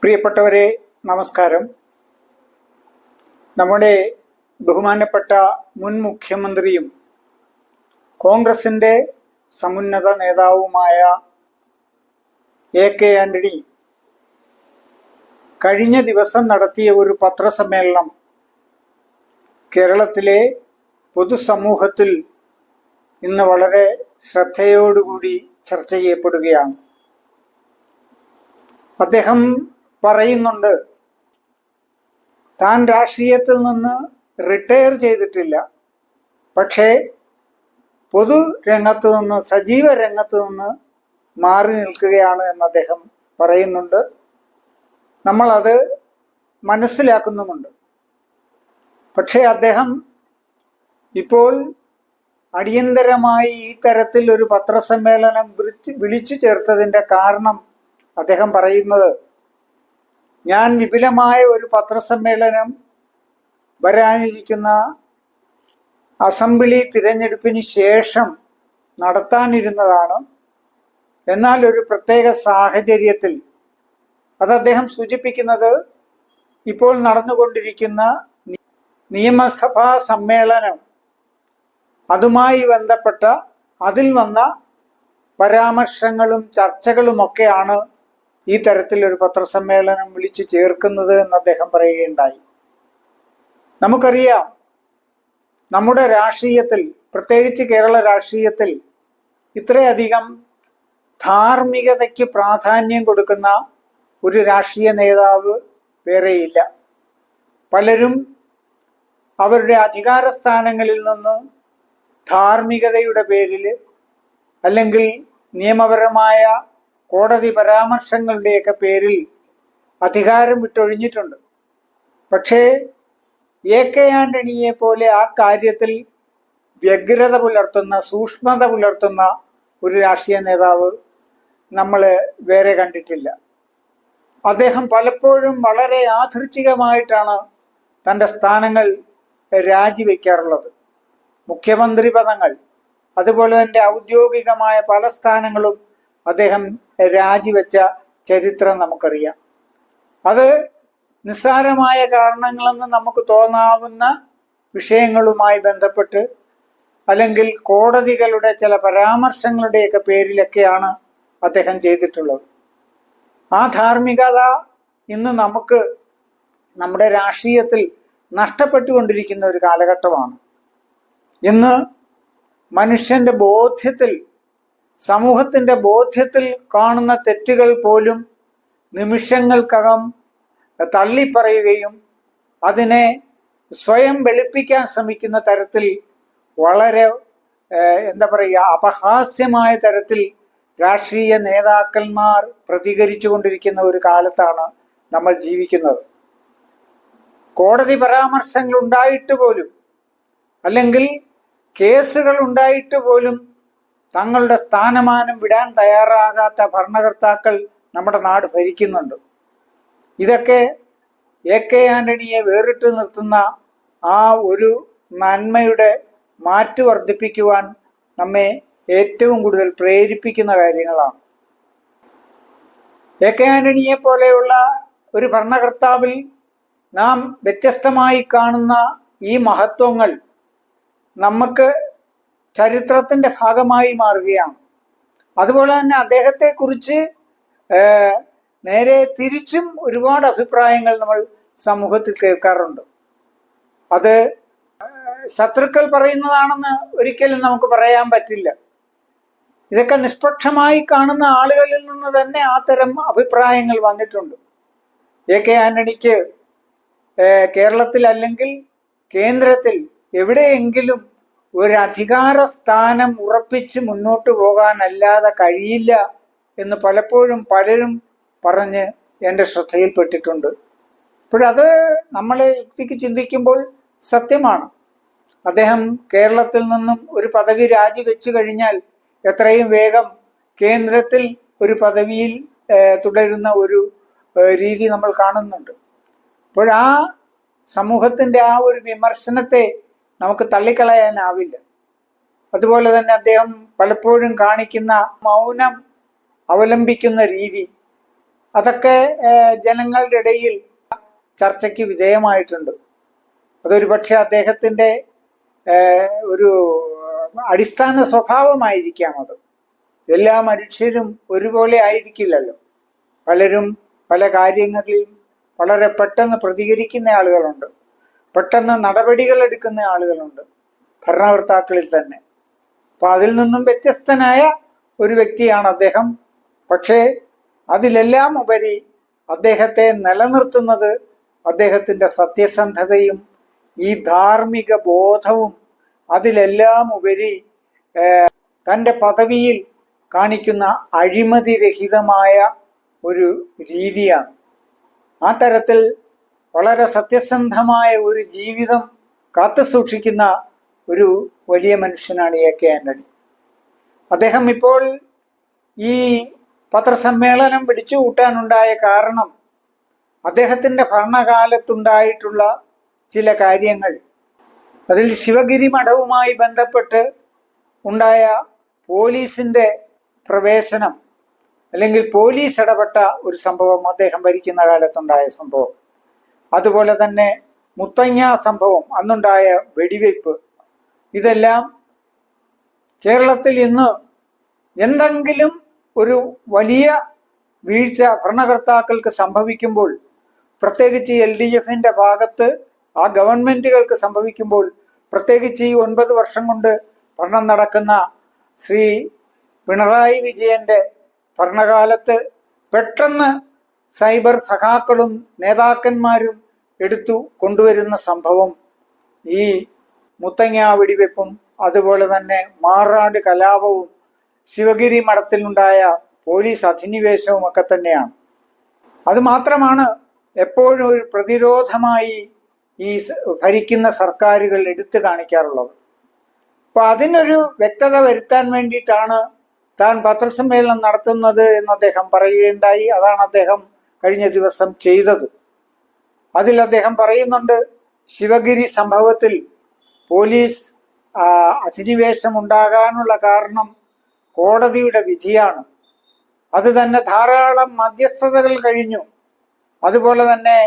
പ്രിയപ്പെട്ടവരെ, നമസ്കാരം. നമ്മുടെ ബഹുമാനപ്പെട്ട മുൻ മുഖ്യമന്ത്രിയും കോൺഗ്രസിന്റെ സമുന്നത നേതാവുമായ എ.കെ. ആന്റണി കഴിഞ്ഞ ദിവസം നടത്തിയ ഒരു പത്രസമ്മേളനം കേരളത്തിലെ പൊതുസമൂഹത്തിൽ ഇന്ന് വളരെ ശ്രദ്ധയോടുകൂടി ചർച്ച ചെയ്യപ്പെടുകയാണ്. അദ്ദേഹം പറയുന്നുണ്ട്, താൻ രാഷ്ട്രീയത്തിൽ നിന്ന് റിട്ടയർ ചെയ്തിട്ടില്ല, പക്ഷേ പൊതുരംഗത്ത് നിന്ന്, സജീവ രംഗത്ത് നിന്ന് മാറി നിൽക്കുകയാണ് എന്ന് അദ്ദേഹം പറയുന്നുണ്ട്. നമ്മളത് മനസ്സിലാക്കുന്നുമുണ്ട്. പക്ഷേ അദ്ദേഹം ഇപ്പോൾ അടിയന്തരമായി ഈ തരത്തിൽ ഒരു പത്രസമ്മേളനം വിളിച്ചു ചേർത്തതിൻ്റെ കാരണം അദ്ദേഹം പറയുന്നത്, ഞാൻ വിപുലമായ ഒരു പത്രസമ്മേളനം വരാനിരിക്കുന്ന അസംബ്ലി തിരഞ്ഞെടുപ്പിന് ശേഷം നടത്താനിരുന്നതാണ്. എന്നാൽ ഒരു പ്രത്യേക സാഹചര്യത്തിൽ, അത് അദ്ദേഹം സൂചിപ്പിക്കുന്നത് ഇപ്പോൾ നടന്നുകൊണ്ടിരിക്കുന്ന നിയമസഭാ സമ്മേളനം, അതുമായി ബന്ധപ്പെട്ട അതിൽ വന്ന പരാമർശങ്ങളും ചർച്ചകളുമൊക്കെയാണ് ഈ തരത്തിലൊരു പത്രസമ്മേളനം വിളിച്ചു ചേർക്കുന്നത് എന്ന് അദ്ദേഹം പറയുകയുണ്ടായി. നമുക്കറിയാം, നമ്മുടെ രാഷ്ട്രീയത്തിൽ, പ്രത്യേകിച്ച് കേരള രാഷ്ട്രീയത്തിൽ ഇത്രയധികം ധാർമ്മികതയ്ക്ക് പ്രാധാന്യം കൊടുക്കുന്ന ഒരു രാഷ്ട്രീയ നേതാവ് വേറെയില്ല. പലരും അവരുടെ അധികാര സ്ഥാനങ്ങളിൽ നിന്ന് ധാർമ്മികതയുടെ പേരിൽ അല്ലെങ്കിൽ നിയമപരമായ കോടതി പരാമർശങ്ങളുടെയൊക്കെ പേരിൽ അധികാരം വിട്ടൊഴിഞ്ഞിട്ടുണ്ട്. പക്ഷേ എ.കെ. ആന്റണിയെ പോലെ ആ കാര്യത്തിൽ വ്യഗ്രത പുലർത്തുന്ന, സൂക്ഷ്മത പുലർത്തുന്ന ഒരു രാഷ്ട്രീയ നേതാവ് നമ്മൾ വേറെ കണ്ടിട്ടില്ല. അദ്ദേഹം പലപ്പോഴും വളരെ യാദൃച്ഛികമായിട്ടാണ് തൻ്റെ സ്ഥാനങ്ങൾ രാജിവെക്കാറുള്ളത്. മുഖ്യമന്ത്രി പദങ്ങൾ, അതുപോലെ തന്നെ ഔദ്യോഗികമായ പല സ്ഥാനങ്ങളും അദ്ദേഹം രാജിവെച്ച ചരിത്രം നമുക്കറിയാം. അത് നിസ്സാരമായ കാരണങ്ങളെന്ന് നമുക്ക് തോന്നാവുന്ന വിഷയങ്ങളുമായി ബന്ധപ്പെട്ട് അല്ലെങ്കിൽ കോടതികളുടെ ചില പരാമർശങ്ങളുടെയൊക്കെ പേരിലൊക്കെയാണ് അദ്ദേഹം ചെയ്തിട്ടുള്ളത്. ആ ധാർമ്മികത ഇന്ന് നമുക്ക് നമ്മുടെ രാഷ്ട്രീയത്തിൽ നഷ്ടപ്പെട്ടുകൊണ്ടിരിക്കുന്ന ഒരു കാലഘട്ടമാണ്. ഇന്ന് മനുഷ്യന്റെ ബോധ്യത്തിൽ, സമൂഹത്തിന്റെ ബോധ്യത്തിൽ കാണുന്ന തെറ്റുകൾ പോലും നിമിഷങ്ങൾക്കകം തള്ളിപ്പറയുകയും അതിനെ സ്വയം വെളുപ്പിക്കാൻ ശ്രമിക്കുന്ന തരത്തിൽ വളരെ അപഹാസ്യമായ തരത്തിൽ രാഷ്ട്രീയ നേതാക്കന്മാർ പ്രതികരിച്ചു കൊണ്ടിരിക്കുന്ന ഒരു കാലത്താണ് നമ്മൾ ജീവിക്കുന്നത്. കോടതി പരാമർശങ്ങൾ ഉണ്ടായിട്ട് പോലും, അല്ലെങ്കിൽ കേസുകൾ ഉണ്ടായിട്ട് പോലും തങ്ങളുടെ സ്ഥാനമാനം വിടാൻ തയ്യാറാകാത്ത ഭരണകർത്താക്കൾ നമ്മുടെ നാട് ഭരിക്കുന്നുണ്ട്. ഇതൊക്കെ എ.കെ. ആന്റണിയെ വേറിട്ട് നിർത്തുന്ന ആ ഒരു നന്മയുടെ മാറ്റ് വർദ്ധിപ്പിക്കുവാൻ നമ്മെ ഏറ്റവും കൂടുതൽ പ്രേരിപ്പിക്കുന്ന കാര്യങ്ങളാണ്. എ.കെ. ആന്റണിയെ പോലെയുള്ള ഒരു ഭരണകർത്താവിൽ നാം വ്യത്യസ്തമായി കാണുന്ന ഈ മഹത്വങ്ങൾ നമുക്ക് ചരിത്രത്തിന്റെ ഭാഗമായി മാറുകയാണ്. അതുപോലെ തന്നെ അദ്ദേഹത്തെക്കുറിച്ച് നേരെ തിരിച്ചും ഒരുപാട് അഭിപ്രായങ്ങൾ നമ്മൾ സമൂഹത്തിൽ കേൾക്കാറുണ്ട്. അത് ശത്രുക്കൾ പറയുന്നതാണെന്ന് ഒരിക്കലും നമുക്ക് പറയാൻ പറ്റില്ല. ഇതൊക്കെ നിഷ്പക്ഷമായി കാണുന്ന ആളുകളിൽ നിന്ന് തന്നെ ആ തരം അഭിപ്രായങ്ങൾ വന്നിട്ടുണ്ട്. എ.കെ. ആന്റണിക്ക് കേരളത്തിൽ അല്ലെങ്കിൽ കേന്ദ്രത്തിൽ എവിടെയെങ്കിലും ഒരു അധികാര സ്ഥാനം ഉറപ്പിച്ച് മുന്നോട്ട് പോകാനല്ലാതെ കഴിയില്ല എന്ന് പലപ്പോഴും പലരും പറഞ്ഞ് എൻ്റെ ശ്രദ്ധയിൽപ്പെട്ടിട്ടുണ്ട്. അപ്പോഴത് നമ്മളെ യുക്തിക്ക് ചിന്തിക്കുമ്പോൾ സത്യമാണ്. അദ്ദേഹം കേരളത്തിൽ നിന്നും ഒരു പദവി രാജിവെച്ചു കഴിഞ്ഞാൽ എത്രയും വേഗം കേന്ദ്രത്തിൽ ഒരു പദവിയിൽ തുടരുന്ന ഒരു രീതി നമ്മൾ കാണുന്നുണ്ട്. അപ്പോഴാ സമൂഹത്തിൻ്റെ ആ ഒരു വിമർശനത്തെ നമുക്ക് തള്ളിക്കളയാനാവില്ല. അതുപോലെ തന്നെ അദ്ദേഹം പലപ്പോഴും കാണിക്കുന്ന മൗനം അവലംബിക്കുന്ന രീതി, അതൊക്കെ ജനങ്ങളുടെ ഇടയിൽ ചർച്ചയ്ക്ക് വിധേയമായിട്ടുണ്ട്. അതൊരു പക്ഷെ അദ്ദേഹത്തിന്റെ ഒരു അടിസ്ഥാന സ്വഭാവമായിരിക്കാം. അത് എല്ലാ മനുഷ്യരും ഒരുപോലെ ആയിരിക്കില്ലല്ലോ. പലരും പല കാര്യങ്ങളിലും വളരെ പെട്ടെന്ന് പ്രതികരിക്കുന്ന ആളുകളുണ്ട്, പെട്ടെന്ന് നടപടികൾ എടുക്കുന്ന ആളുകളുണ്ട് ഭരണകർത്താക്കളിൽ തന്നെ. അപ്പൊ അതിൽ നിന്നും വ്യത്യസ്തനായ ഒരു വ്യക്തിയാണ് അദ്ദേഹം. പക്ഷേ അതിലെല്ലാം ഉപരി അദ്ദേഹത്തെ നിലനിർത്തുന്നത് അദ്ദേഹത്തിന്റെ സത്യസന്ധതയും ഈ ധാർമ്മിക ബോധവും, അതിലെല്ലാം ഉപരി തൻ്റെ പദവിയിൽ കാണിക്കുന്ന അഴിമതിരഹിതമായ ഒരു രീതിയാണ്. ആ തരത്തിൽ വളരെ സത്യസന്ധമായ ഒരു ജീവിതം കാത്തുസൂക്ഷിക്കുന്ന ഒരു വലിയ മനുഷ്യനാണ് എ.കെ. ആന്റണി. അദ്ദേഹം ഇപ്പോൾ ഈ പത്രസമ്മേളനം വിളിച്ചു കൂട്ടാനുണ്ടായ കാരണം അദ്ദേഹത്തിന്റെ ഭരണകാലത്തുണ്ടായിട്ടുള്ള ചില കാര്യങ്ങൾ, അതിൽ ശിവഗിരി മഠവുമായി ബന്ധപ്പെട്ട് ഉണ്ടായ പോലീസിന്റെ പ്രവേശനം അല്ലെങ്കിൽ പോലീസ് ഇടപെട്ട ഒരു സംഭവം, അദ്ദേഹം ഭരിക്കുന്ന കാലത്തുണ്ടായ സംഭവം, അതുപോലെ തന്നെ മുത്തങ്ങ സംഭവം, അന്നുണ്ടായ വെടിവയ്പ്, ഇതെല്ലാം കേരളത്തിൽ ഇന്ന് എന്തെങ്കിലും ഒരു വലിയ വീഴ്ച ഭരണകർത്താക്കൾക്ക് സംഭവിക്കുമ്പോൾ, പ്രത്യേകിച്ച് LDFന്റെ ഭാഗത്ത് ആ ഗവൺമെന്റുകൾക്ക് സംഭവിക്കുമ്പോൾ, പ്രത്യേകിച്ച് ഈ 9 വർഷം കൊണ്ട് ഭരണം നടക്കുന്ന ശ്രീ പിണറായി വിജയന്റെ ഭരണകാലത്ത് പെട്ടെന്ന് സൈബർ സഖാക്കളും നേതാക്കന്മാരും എടുത്തു കൊണ്ടുവരുന്ന സംഭവം ഈ മുത്തങ്ങ വെടിവെപ്പും അതുപോലെ തന്നെ മാറാട് കലാപവും ശിവഗിരി മഠത്തിലുണ്ടായ പോലീസ് അധിനിവേശവും ഒക്കെ തന്നെയാണ്. അത് മാത്രമാണ് എപ്പോഴും ഒരു പ്രതിരോധമായി ഈ ഭരിക്കുന്ന സർക്കാരുകൾ എടുത്തു കാണിക്കാറുള്ളത്. അപ്പൊ അതിനൊരു വ്യക്തത വരുത്താൻ വേണ്ടിയിട്ടാണ് താൻ പത്രസമ്മേളനം നടത്തുന്നത് എന്ന് അദ്ദേഹം പറയുകയുണ്ടായി. അതാണ് അദ്ദേഹം കഴിഞ്ഞ ദിവസം ചെയ്തത്. അതിൽ അദ്ദേഹം പറയുന്നുണ്ട്, ശിവഗിരി സംഭവത്തിൽ പോലീസ് അധിനിവേശം ഉണ്ടാകാനുള്ള കാരണം കോടതിയുടെ വിധിയാണ്. അത് തന്നെ ധാരാളം മധ്യസ്ഥതകൾ കഴിഞ്ഞു, അതുപോലെ തന്നെ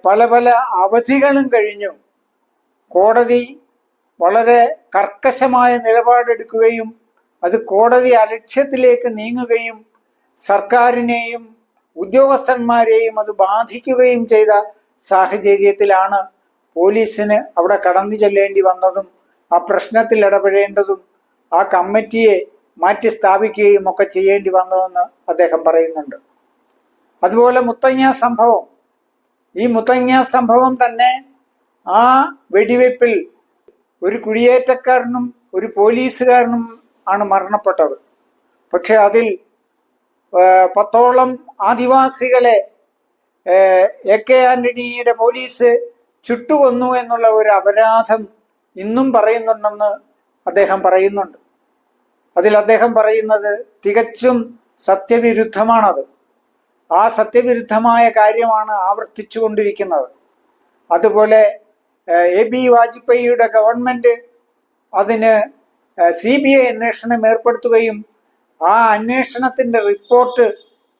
പല പല അവധികളും കഴിഞ്ഞു. കോടതി വളരെ കർക്കശമായ നിലപാടെടുക്കുകയും അത് കോടതി അലക്ഷ്യത്തിലേക്ക് നീങ്ങുകയും സർക്കാരിനെയും ഉദ്യോഗസ്ഥന്മാരെയും അത് ബാധിക്കുകയും ചെയ്ത സാഹചര്യത്തിലാണ് പോലീസിന് അവിടെ കടന്നു ചെല്ലേണ്ടി വന്നതും ആ പ്രശ്നത്തിൽ ഇടപെടേണ്ടതും ആ കമ്മിറ്റിയെ മാറ്റി സ്ഥാപിക്കുകയും ഒക്കെ ചെയ്യേണ്ടി വന്നതെന്ന് അദ്ദേഹം പറയുന്നുണ്ട്. അതുപോലെ മുത്തങ്ങ സംഭവം, ഈ മുത്തങ്ങ സംഭവം തന്നെ ആ വെടിവെപ്പിൽ ഒരു കുടിയേറ്റക്കാരനും ഒരു പോലീസുകാരനും ആണ് മരണപ്പെട്ടത്. പക്ഷെ അതിൽ 10ഓളം ആദിവാസികളെ എ.കെ. ആന്റണിയുടെ പോലീസ് ചുട്ടുകൊന്നു എന്നുള്ള ഒരു അപരാധം ഇന്നും പറയുന്നുണ്ടെന്ന് അദ്ദേഹം പറയുന്നുണ്ട്. അതിൽ അദ്ദേഹം പറയുന്നത് തികച്ചും സത്യവിരുദ്ധമാണത്. ആ സത്യവിരുദ്ധമായ കാര്യമാണ് ആവർത്തിച്ചു കൊണ്ടിരിക്കുന്നത്. അതുപോലെ A.B. വാജ്പേയിയുടെ ഗവൺമെന്റ് അതിന് CBI അന്വേഷണം ഏർപ്പെടുത്തുകയും ആ അന്വേഷണത്തിന്റെ റിപ്പോർട്ട്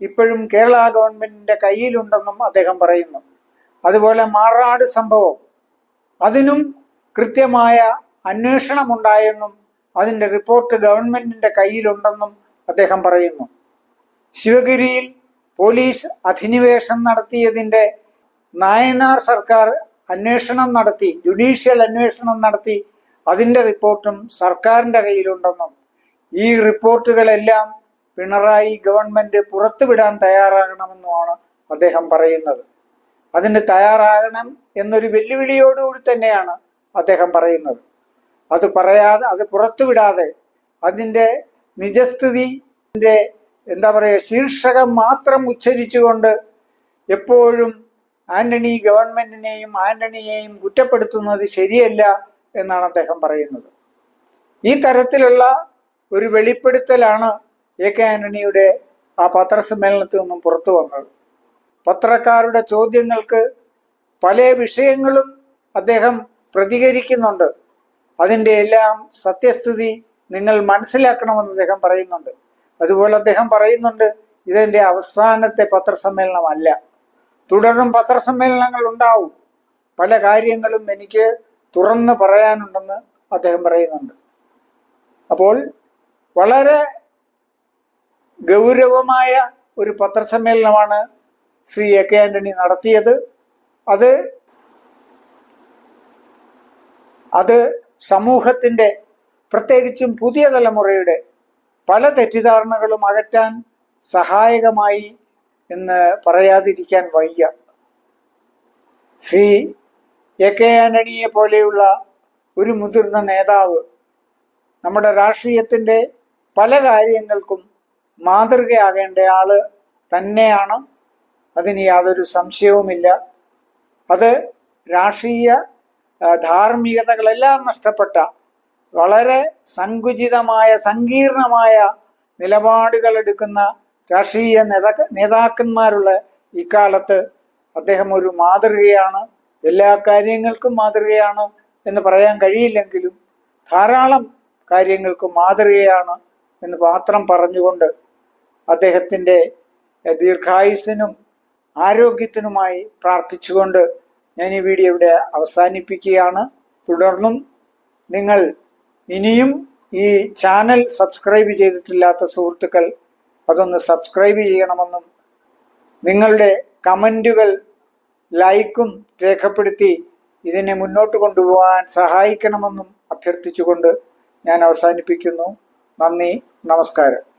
ഇപ്പോഴും കേരള ഗവൺമെന്റിന്റെ കയ്യിലുണ്ടെന്നും അദ്ദേഹം പറയുന്നു. അതുപോലെ മാറാട് സംഭവം, അതിനും കൃത്യമായ അന്വേഷണം ഉണ്ടായെന്നും അതിന്റെ റിപ്പോർട്ട് ഗവൺമെന്റിന്റെ കയ്യിലുണ്ടെന്നും അദ്ദേഹം പറയുന്നു. ശിവഗിരിയിൽ പോലീസ് അധിനിവേശം നടത്തിയതിന്റെ നായനാർ സർക്കാർ അന്വേഷണം നടത്തി, ജുഡീഷ്യൽ അന്വേഷണം നടത്തി, അതിന്റെ റിപ്പോർട്ടും സർക്കാരിന്റെ കയ്യിലുണ്ടെന്നും ഈ റിപ്പോർട്ടുകളെല്ലാം പിണറായി ഗവൺമെന്റ് പുറത്തുവിടാൻ തയ്യാറാകണമെന്നുമാണ് അദ്ദേഹം പറയുന്നത്. അതിന് തയ്യാറാകണം എന്നൊരു വെല്ലുവിളിയോടുകൂടി തന്നെയാണ് അദ്ദേഹം പറയുന്നത്. അത് പുറത്തുവിടാതെ അതിന്റെ നിജസ്ഥിതിന്റെ ശീർഷകം മാത്രം ഉച്ചരിച്ചുകൊണ്ട് എപ്പോഴും ആന്റണി ഗവൺമെന്റിനെയും ആന്റണിയെയും കുറ്റപ്പെടുത്തുന്നത് ശരിയല്ല എന്നാണ് അദ്ദേഹം പറയുന്നത്. ഈ തരത്തിലുള്ള ഒരു വെളിപ്പെടുത്തലാണ് എ.കെ. ആന്റണിയുടെ ആ പത്രസമ്മേളനത്തിൽ നിന്നും പുറത്തു വന്നത്. പത്രക്കാരുടെ ചോദ്യങ്ങൾക്ക് പല വിഷയങ്ങളും അദ്ദേഹം പ്രതികരിക്കുന്നുണ്ട്. അതിൻ്റെ എല്ലാം സത്യസ്ഥിതി നിങ്ങൾ മനസ്സിലാക്കണമെന്ന് അദ്ദേഹം പറയുന്നുണ്ട്. അതുപോലെ അദ്ദേഹം പറയുന്നുണ്ട്, ഇതെന്റെ അവസാനത്തെ പത്രസമ്മേളനമല്ല. തുടർന്നും പത്രസമ്മേളനങ്ങൾ ഉണ്ടാവും. പല കാര്യങ്ങളും എനിക്ക് തുറന്ന് പറയാനുണ്ടെന്ന് അദ്ദേഹം പറയുന്നുണ്ട്. അപ്പോൾ വളരെ ഗൗരവമായ ഒരു പത്രസമ്മേളനമാണ് ശ്രീ എ കെ ആന്റണി നടത്തിയത്. അത് സമൂഹത്തിന്റെ, പ്രത്യേകിച്ചും പുതിയ തലമുറയുടെ പല തെറ്റിദ്ധാരണകളും അകറ്റാൻ സഹായകമായി എന്ന് പറയാതിരിക്കാൻ വയ്യ. ശ്രീ എ കെ ആന്റണിയെ പോലെയുള്ള ഒരു മുതിർന്ന നേതാവ് നമ്മുടെ രാഷ്ട്രീയത്തിന്റെ പല കാര്യങ്ങൾക്കും മാതൃകയാകേണ്ട ആള് തന്നെയാണ്. അതിന് യാതൊരു സംശയവുമില്ല. അത് രാഷ്ട്രീയ ധാർമ്മികതകളെല്ലാം നഷ്ടപ്പെട്ട വളരെ സങ്കുചിതമായ സങ്കീർണമായ നിലപാടുകൾ എടുക്കുന്ന രാഷ്ട്രീയ നേതാക്കന്മാരുള്ള ഇക്കാലത്ത് അദ്ദേഹം ഒരു മാതൃകയാണ്. എല്ലാ കാര്യങ്ങൾക്കും മാതൃകയാണ് എന്ന് പറയാൻ കഴിയില്ലെങ്കിലും ധാരാളം കാര്യങ്ങൾക്ക് മാതൃകയാണ് എന്ന് മാത്രം പറഞ്ഞുകൊണ്ട് അദ്ദേഹത്തിന്റെ ദീർഘായുസ്സിനും ആരോഗ്യത്തിനുമായി പ്രാർത്ഥിച്ചുകൊണ്ട് ഞാൻ ഈ വീഡിയോ ഇവിടെ അവസാനിപ്പിക്കുകയാണ്. തുടർന്നും നിങ്ങൾ ഇനിയും ഈ ചാനൽ സബ്സ്ക്രൈബ് ചെയ്തിട്ടില്ലാത്ത സുഹൃത്തുക്കൾ അതൊന്ന് സബ്സ്ക്രൈബ് ചെയ്യണമെന്നും നിങ്ങളുടെ കമന്റുകൾ ലൈക്കും രേഖപ്പെടുത്തി ഇതിനെ മുന്നോട്ട് കൊണ്ടുപോകാൻ സഹായിക്കണമെന്നും അഭ്യർത്ഥിച്ചുകൊണ്ട് ഞാൻ അവസാനിപ്പിക്കുന്നു. നന്ദി, നമസ്കാരം.